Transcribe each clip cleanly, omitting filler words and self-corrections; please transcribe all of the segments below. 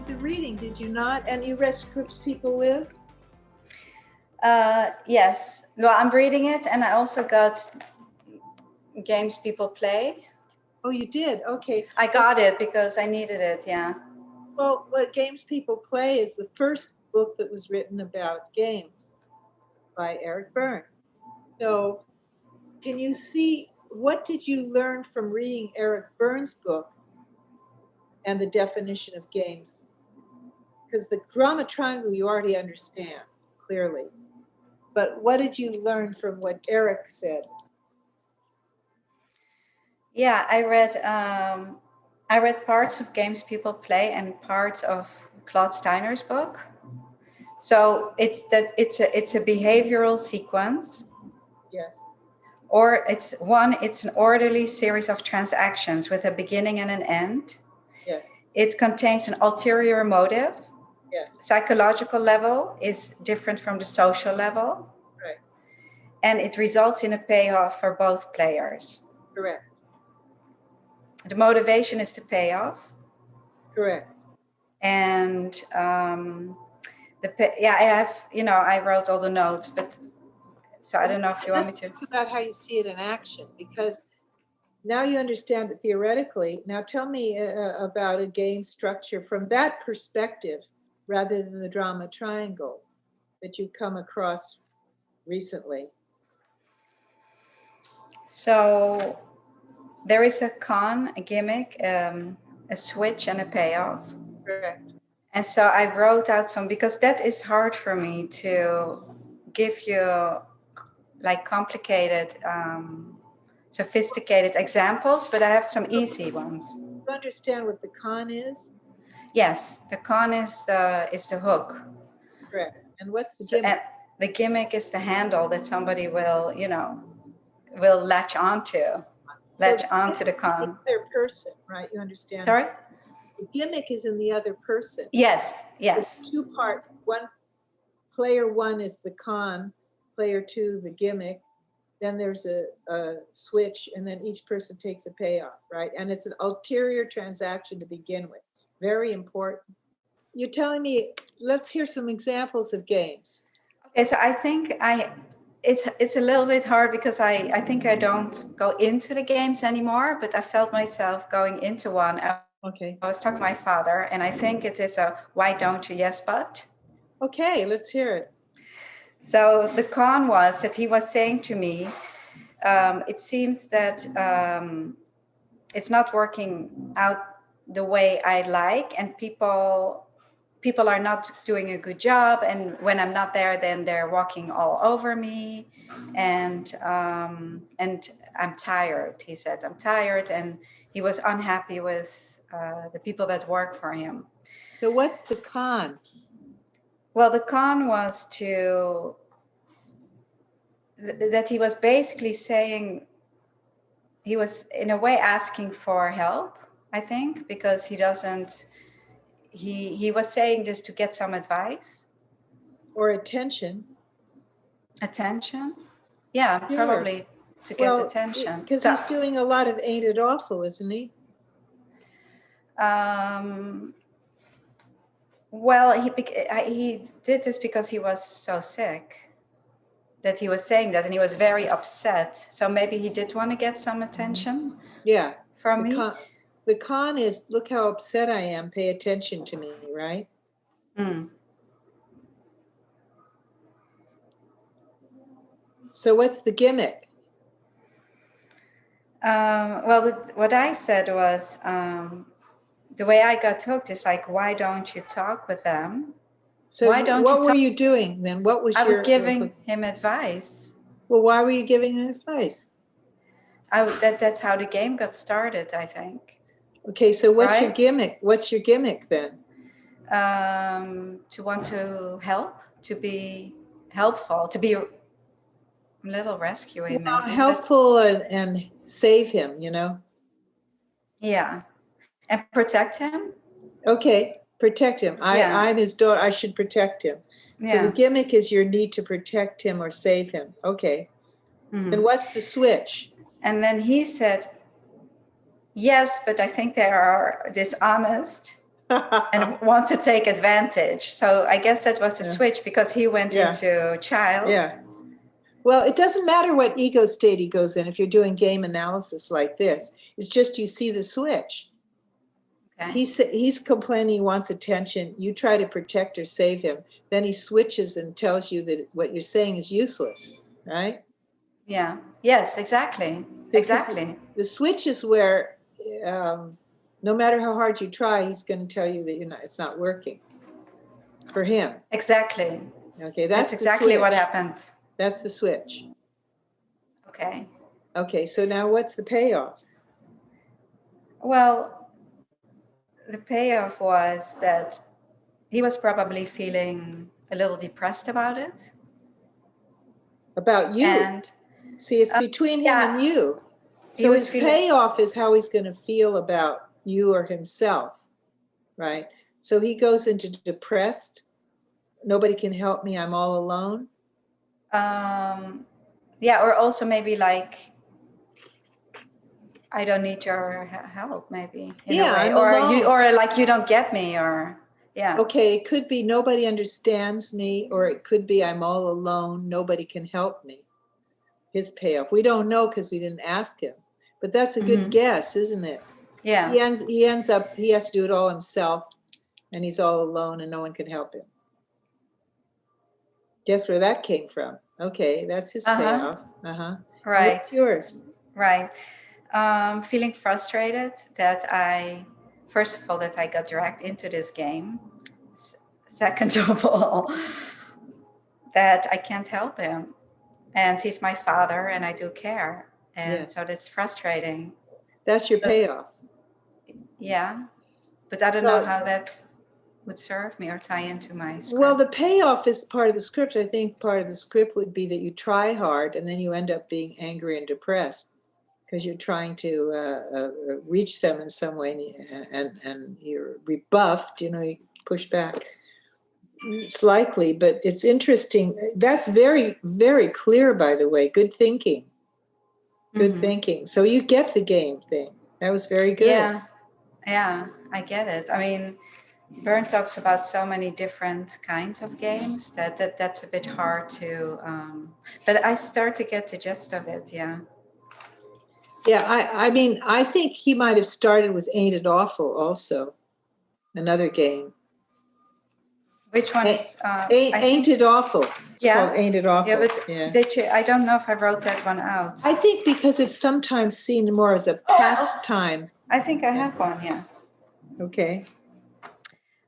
started the reading, did you not? And you read Scripts People Live? Yes. Well, I'm reading it, and I also got Games People Play. Oh, you did? Okay. I got it because I needed it, yeah. Well, what Games People Play is the first book that was written about games by Eric Byrne. So can you see, what did you learn from reading Eric Byrne's book and the definition of games? Because the drama triangle you already understand clearly. But what did you learn from what Eric said? Yeah, I read parts of Games People Play and parts of Claude Steiner's book. So it's a behavioral sequence. Yes. Or it's an orderly series of transactions with a beginning and an end. Yes. It contains an ulterior motive. Yes. Psychological level is different from the social level. Right. And it results in a payoff for both players. Correct. The motivation is the payoff. Correct. And I wrote all the notes, but so I don't know if you want me to. Let's talk about how you see it in action, because now you understand it theoretically. Now tell me about a game structure from that perspective rather than the drama triangle that you come across recently. So there is a con, a gimmick, a switch, and a payoff. Correct. And so I wrote out some, because that is hard for me to give you like complicated, sophisticated examples, but I have some easy ones. You understand what the con is? Yes, the con is the hook. Correct. And what's the gimmick? And the gimmick is the handle that somebody will latch onto the con. The other person, right? You understand? Sorry? The gimmick is in the other person. Yes. Two-part. Player one is the con, player two the gimmick. Then there's a switch, and then each person takes a payoff, right? And it's an ulterior transaction to begin with. Very important. You're telling me, let's hear some examples of games. Okay, so I think it's a little bit hard because I think I don't go into the games anymore, but I felt myself going into one. Okay. I was talking to my father, and I think it is a why don't you, yes, but. Okay, let's hear it. So the con was that he was saying to me, it seems that it's not working out the way I like, and people are not doing a good job, and when I'm not there, then they're walking all over me, and I'm tired. He said, I'm tired, and he was unhappy with the people that work for him. So what's the con? Well, the con was that he was basically saying, he was in a way asking for help, I think, because he was saying this to get some advice. Or attention. Attention? Yeah, sure. Probably to get attention. Because he's doing a lot of Ain't It Awful, isn't he? Well, he did this because he was so sick that he was saying that, and he was very upset. So maybe he did want to get some attention. Yeah. From me. The con is, look how upset I am. Pay attention to me, right? Mm. So what's the gimmick? What I said was, the way I got hooked is like, why don't you talk with them? So what were you doing then? What was I was giving him advice. Well, why were you giving him advice? That's how the game got started, I think. Okay, so what's your gimmick? What's your gimmick then? To want to help, to be helpful, to be a little rescuing. Well, helpful and save him, you know? Yeah. And protect him? Okay, protect him. I'm his daughter. I should protect him. So the gimmick is your need to protect him or save him. Okay. Mm-hmm. And what's the switch? And then he said, yes, but I think they are dishonest. and want to take advantage. So I guess that was the switch, because he went into child. Yeah. Well, it doesn't matter what ego state he goes in if you're doing game analysis like this. It's just you see the switch. Okay. He's complaining, he wants attention. You try to protect or save him. Then he switches and tells you that what you're saying is useless, right? Yeah. Yes, exactly. Exactly. The switch is where no matter how hard you try, he's going to tell you that it's not working for him. Exactly. Okay, that's exactly what happened. That's the switch. Okay. Okay, so now what's the payoff? Well, the payoff was that he was probably feeling a little depressed about it. About you? And see, it's between him and you. So his payoff is how he's going to feel about you or himself, right? So he goes into depressed. Nobody can help me. I'm all alone. Yeah, or also maybe like, I don't need your help, maybe in a way, or like you don't get me, or yeah. Okay, it could be nobody understands me, or it could be I'm all alone. Nobody can help me. His payoff. We don't know because we didn't ask him, but that's a good guess, isn't it? Yeah. He ends up, he has to do it all himself, and he's all alone and no one can help him. Guess where that came from? Okay, that's his payoff. Right. What's yours? Right. Feeling frustrated that first of all, that I got dragged into this game. Second of all, that I can't help him. And he's my father and I do care. And so that's frustrating. That's your payoff. Yeah. But I don't know how that would serve me or tie into my script. Well, the payoff is part of the script. I think part of the script would be that you try hard and then you end up being angry and depressed because you're trying to reach them in some way and you're rebuffed, you push back. It's likely, but it's interesting. That's very, very clear, by the way. Good thinking. Good thinking. So you get the game thing. That was very good. Yeah, I get it. I mean, Byrne talks about so many different kinds of games that's a bit hard to, but I start to get the gist of it, yeah. Yeah, I mean, I think he might have started with Ain't It Awful also, another game. Which one is? Ain't It Awful. It's called Ain't It Awful. Yeah, but I don't know if I wrote that one out. I think because it's sometimes seen more as a pastime. I think I have one, yeah. Okay.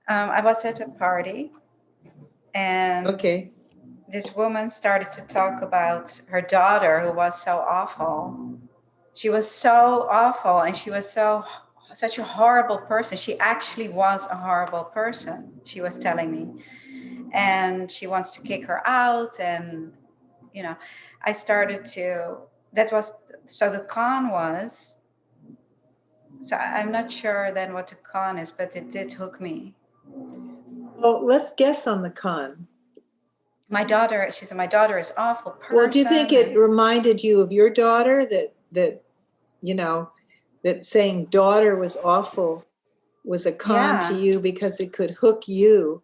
I was at a party and this woman started to talk about her daughter who was so awful. She was so awful and she was such a horrible person. She actually was a horrible person, she was telling me. And she wants to kick her out. And, I started to, so the con was, so I'm not sure then what the con is, but it did hook me. Well, let's guess on the con. She said, my daughter is awful person. Well, do you think it reminded you of your daughter that saying daughter was awful was a con to you because it could hook you?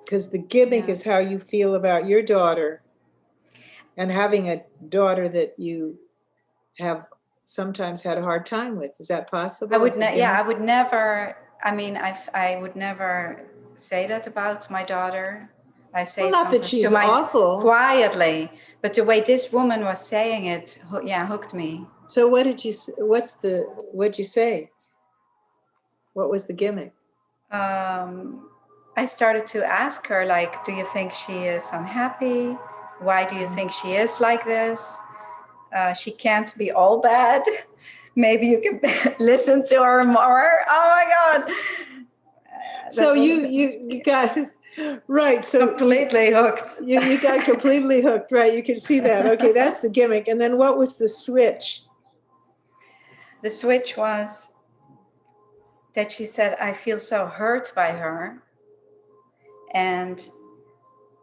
Because the gimmick is how you feel about your daughter, and having a daughter that you have sometimes had a hard time with. Is that possible? I would never. I mean, I would never say that about my daughter. I say not that she's awful quietly, but the way this woman was saying it, hooked me. So what'd you say? What was the gimmick? I started to ask her, like, do you think she is unhappy? Why do you think she is like this? She can't be all bad. Maybe you can listen to her more. Oh my God. So you got, right. So completely hooked. You got completely hooked, right? You can see that. Okay, that's the gimmick. And then what was the switch? The switch was that she said, I feel so hurt by her. And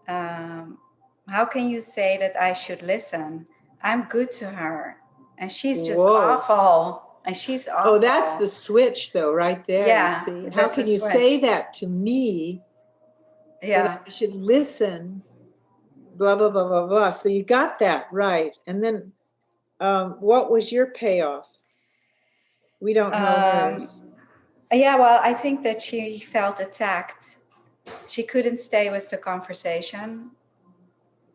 how can you say that I should listen? I'm good to her. And she's just awful. and she's awful. Oh, that's the switch though, right there. Yeah, You see, how that's can the you say switch. that to me? Yeah. That I should listen, blah, blah, blah, blah, blah. So you got that right. And then what was your payoff? We don't know hers. Yeah, well, I think that she felt attacked. She couldn't stay with the conversation.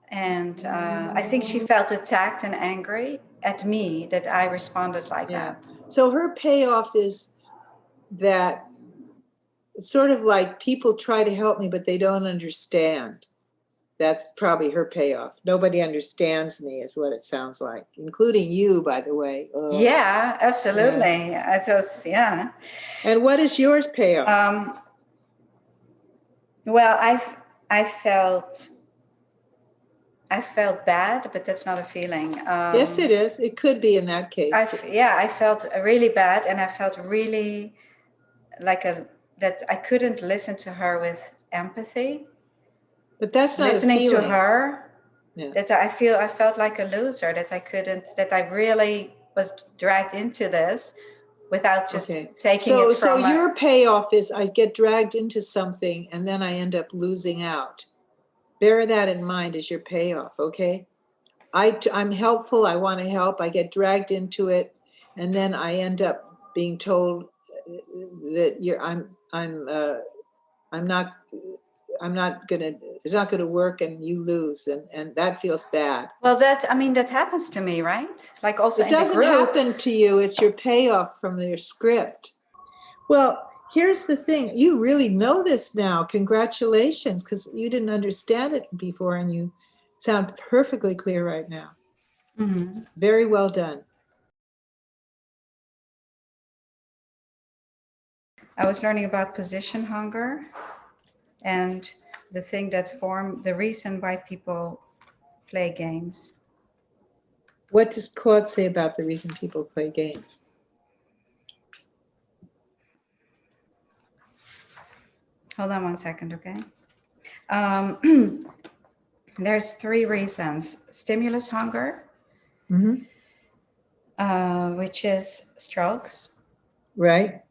And I think she felt attacked and angry at me that I responded like that. So her payoff is that it's sort of like people try to help me, but they don't understand. That's probably her payoff. Nobody understands me is what it sounds like, including you, by the way. Oh. Yeah, absolutely. Yeah. It was, yeah. And what is yours payoff? Well, I felt bad, but that's not a feeling. Yes, it is. It could be in that case. I felt really bad, and I felt really like that I couldn't listen to her with empathy. But that's not listening a feeling. to her. Yeah. That I felt like a loser. That I really was dragged into this without just taking it from. So your payoff is I get dragged into something and then I end up losing out. Bear that in mind as your payoff, okay? I'm helpful. I want to help. I get dragged into it, and then I end up being told that it's not gonna work, and you lose, and that feels bad. Well, that happens to me, right? Like also it doesn't happen to you. It's your payoff from your script. Well, here's the thing. You really know this now. Congratulations, because you didn't understand it before, and you sound perfectly clear right now. Mm-hmm. Very well done. I was learning about position hunger and the thing that the reason why people play games. What does Claude say about the reason people play games? Hold on 1 second, okay? There's 3 reasons. Stimulus hunger, which is strokes. Right.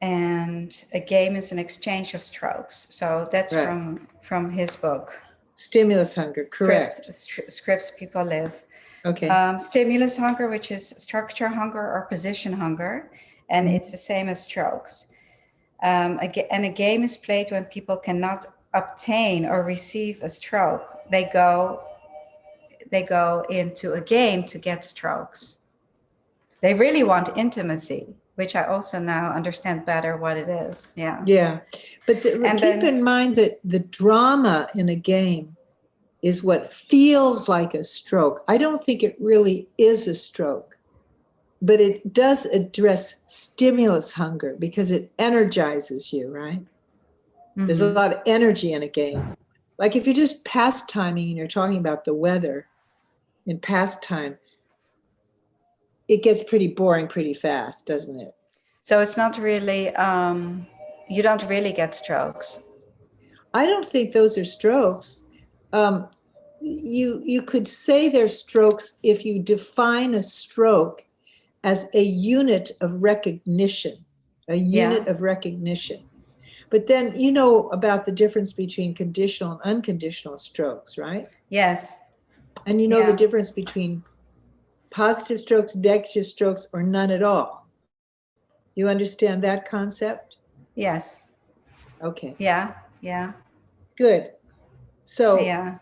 And a game is an exchange of strokes. So that's right. from his book. Stimulus hunger, correct. Scripts People Live. Okay. Stimulus hunger, which is structure hunger or position hunger. And it's the same as strokes. And a game is played when people cannot obtain or receive a stroke. They go into a game to get strokes. They really want intimacy, which I also now understand better what it is. Yeah. Yeah. But keep in mind that the drama in a game is what feels like a stroke. I don't think it really is a stroke, but it does address stimulus hunger because it energizes you, right? Mm-hmm. There's a lot of energy in a game. Like if you're just pastiming and you're talking about the weather in pastime, it gets pretty boring pretty fast, doesn't it? So it's not really, you don't really get strokes. I don't think those are strokes. You could say they're strokes if you define a stroke as a unit of recognition, of recognition. But then you know about the difference between conditional and unconditional strokes, right? Yes. And you know the difference between positive strokes, negative strokes, or none at all. You understand that concept? Yes. Okay. Yeah. Good. So yeah,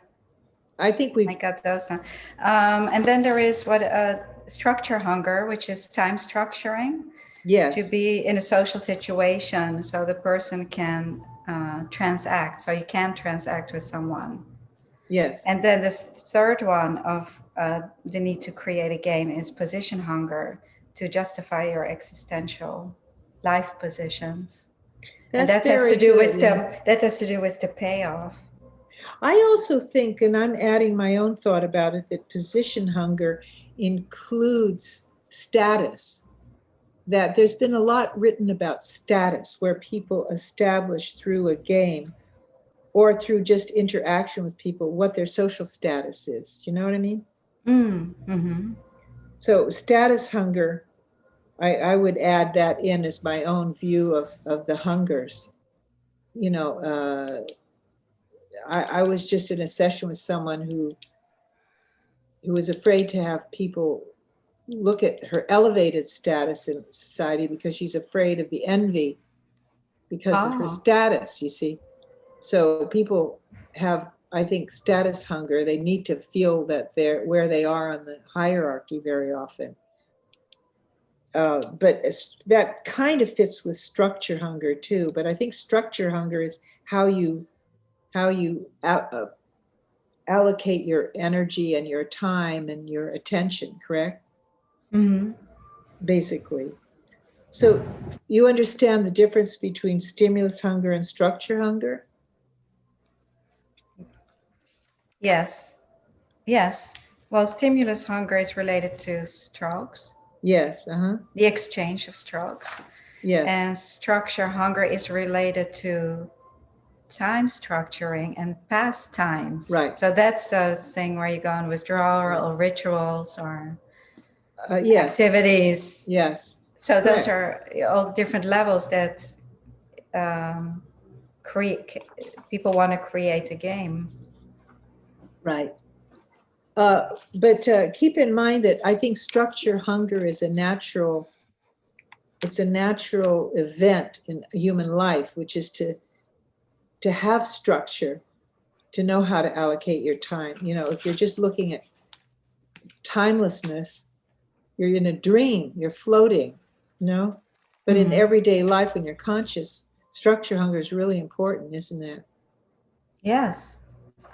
I think I got those down. And then there is structure hunger, which is time structuring. Yes. To be in a social situation so the person can transact. So you can transact with someone. Yes. And then this third one of the need to create a game is position hunger, to justify your existential life positions. And that has to do with the payoff. I also think, and I'm adding my own thought about it, that position hunger includes status. That there's been a lot written about status where people establish through a game or through just interaction with people what their social status is. You know what I mean? Mm-hmm. So status hunger I would add that in as my own view of the hungers. You know, I was just in a session with someone who was afraid to have people look at her elevated status in society because she's afraid of the envy because of her Oh, status, you see. So people have, I think, status hunger. They need to feel that they're where they are on the hierarchy very often. But that kind of fits with structure hunger too. But I think structure hunger is how you allocate your energy and your time and your attention, correct? hmm, Basically. So you understand the difference between stimulus hunger and structure hunger? yes, yes. Well, stimulus hunger is related to strokes, Yes. Uh-huh. the exchange of strokes, Yes. and structure hunger is related to time structuring and pastimes. Right. So that's the thing where you go on withdrawal or rituals or Yes. activities. Yes. So those Correct. are all the different levels that create people want to create a game. Right. But keep in mind that I think structure hunger is it's a natural event in human life, which is to have structure, to know how to allocate your time. You know, if you're just looking at timelessness, you're in a dream, you're floating, you know? But in Mm-hmm. everyday life, when you're conscious, structure hunger is really important, isn't it? Yes.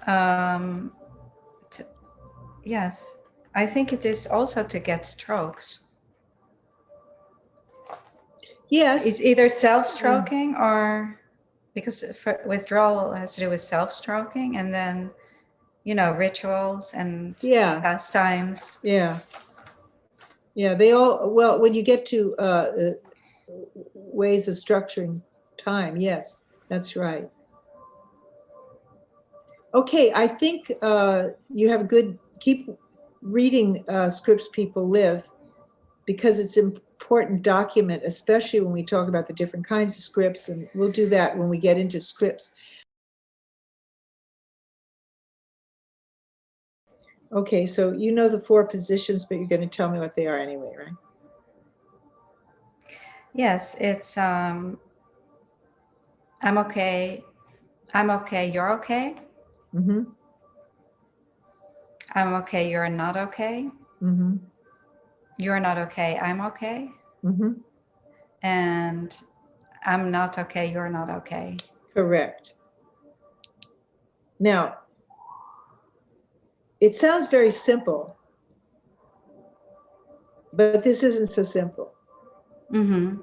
Um, t- yes. I think it is also to get strokes. It's Yes. either Yeah. self-stroking or because withdrawal has to do with self-stroking and then, rituals and Yeah. pastimes. Yeah. Yeah. They all, well, when you get to ways of structuring time, yes, that's right. Okay, I think you have a good, keep reading Scripts People Live because it's an important document, especially when we talk about the different kinds of scripts, and we'll do that when we get into scripts. Okay, so you know the 4 positions, but you're going to tell me what they are anyway, right? Yes, it's I'm okay. I'm okay. You're okay. Mm-hmm. I'm okay. You're not okay. Mm-hmm. You're not okay. I'm okay. Mm-hmm. And I'm not okay. You're not okay. Correct. Now, it sounds very simple, but this isn't so simple. Mm-hmm.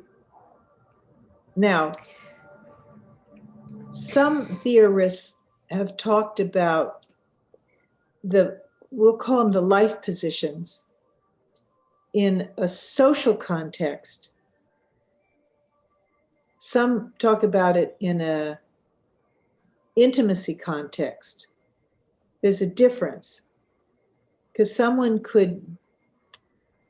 Now, some theorists have talked about we'll call them the life positions in a social context. Some talk about it in a intimacy context. There's a difference because someone could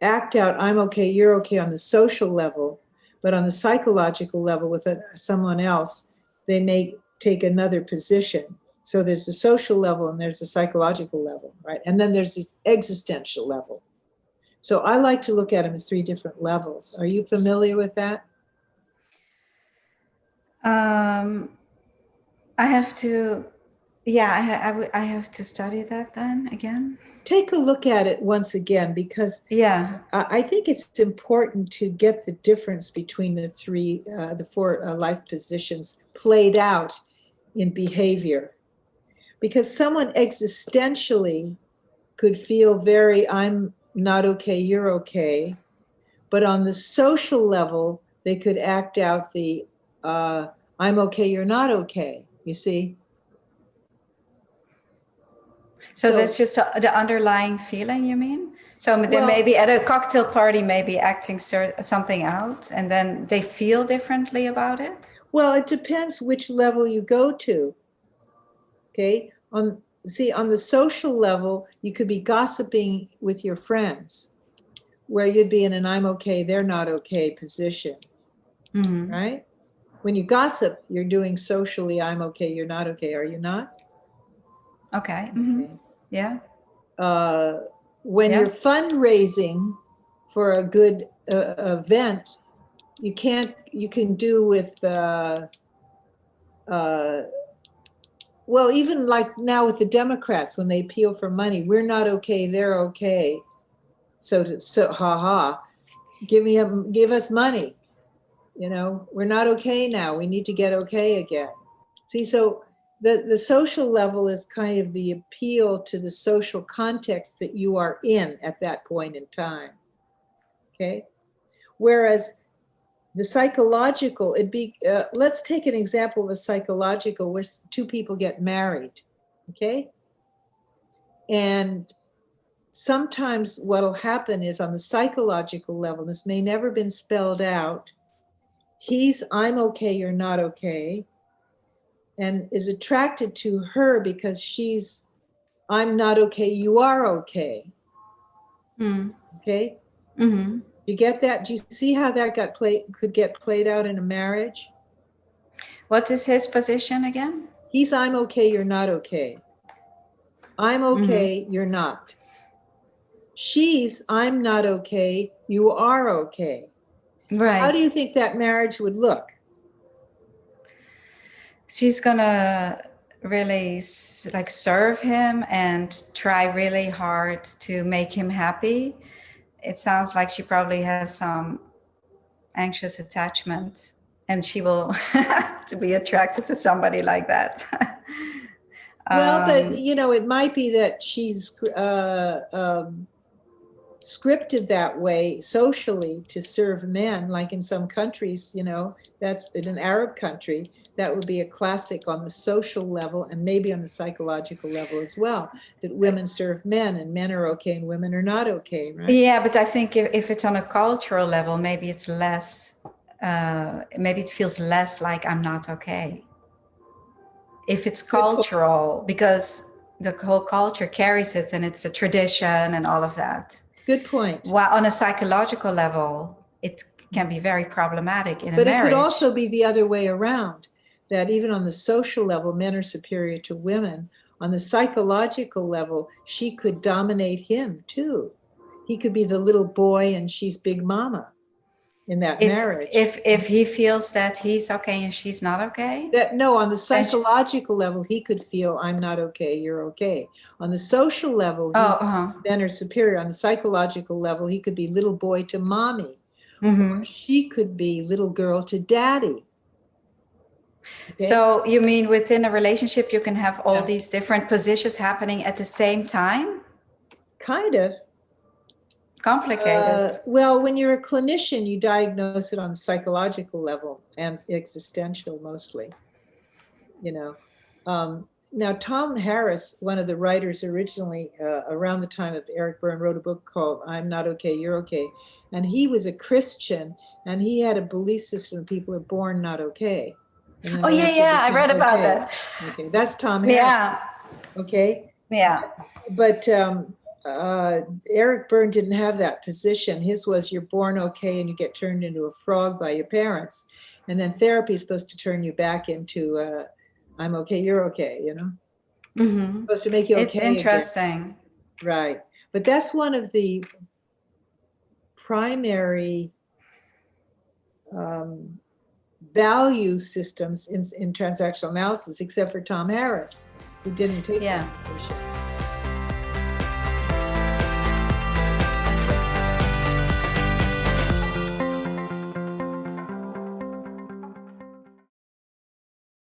act out, I'm okay, you're okay on the social level, but on the psychological level with someone else, they may take another position. So there's the social level and there's the psychological level, right? And then there's the existential level. So I like to look at them as 3 different levels. Are you familiar with that? Um, I have to, yeah, I have to study that then again. Take a look at it once again because Yeah. I think it's important to get the difference between the 4 life positions played out in behavior. Because someone existentially could feel very, I'm not okay, you're okay. But on the social level, they could act out the, I'm okay, you're not okay, you see? So So, that's just the underlying feeling, you mean? So they may well, be at a cocktail party, maybe acting something out, and then they feel differently about it. well, it depends which level you go to. Okay. On the social level, you could be gossiping with your friends, where you'd be in an I'm okay, they're not okay position, right? When you gossip, you're doing socially, I'm okay, you're not okay, are you not? Okay. Okay. Yeah. When Yeah. you're fundraising for a good event, you can do with, well, even like now with the Democrats, when they appeal for money, we're not okay, they're okay. So ha ha, give us money. You know, we're not okay now. We need to get okay again. See, so the social level is kind of the appeal to the social context that you are in at that point in time. Okay. Whereas the psychological, let's take an example of a psychological where two people get married. Okay. And sometimes what'll happen is on the psychological level, this may never been spelled out. I'm okay, you're not okay, and is attracted to her because I'm not okay, you are okay. Okay? You get that? Do you see how that could get played out in a marriage? What is his position again? I'm okay, you're not okay. I'm okay, you're not. I'm not okay, you are okay. Right. How do you think that marriage would look? She's gonna really like serve him and try really hard to make him happy. It sounds like she probably has some anxious attachment, and she will to be attracted to somebody like that. Well, but it might be that she's scripted that way socially to serve men, like in some countries, that's in an Arab country, that would be a classic on the social level and maybe on the psychological level as well, that women serve men and men are okay and women are not okay, right? Yeah, but I think if it's on a cultural level, maybe it's less, maybe it feels less like I'm not okay. If it's cultural, because the whole culture carries it and it's a tradition and all of that. Good point. While on a psychological level, it can be very problematic in a But marriage. it could also be the other way around, that even on the social level, men are superior to women. On the psychological level, she could dominate him too. He could be the little boy and she's big mama in that marriage. If he feels that he's okay and she's not okay? No, on the psychological level, he could feel I'm not okay, you're okay. On the social level, men are superior. On the psychological level, he could be little boy to mommy. Or she could be little girl to daddy. Okay? So you mean within a relationship, you can have all these different positions happening at the same time? Kind of. Complicated. Well, when you're a clinician, you diagnose it on the psychological level and existential mostly. Now, Tom Harris, one of the writers originally around the time of Eric Berne, wrote a book called I'm Not Okay, You're Okay. And he was a Christian and he had a belief system people are born not okay. Oh, yeah, I read about that. Okay, that's Tom Harris. Yeah. Okay. Yeah. But Eric Berne didn't have that position. His was you're born okay and you get turned into a frog by your parents. And then therapy is supposed to turn you back into I'm okay, you're okay, supposed to make you okay. It's interesting. Again. Right. But that's one of the primary value systems in transactional analysis, except for Tom Harris, who didn't take that position.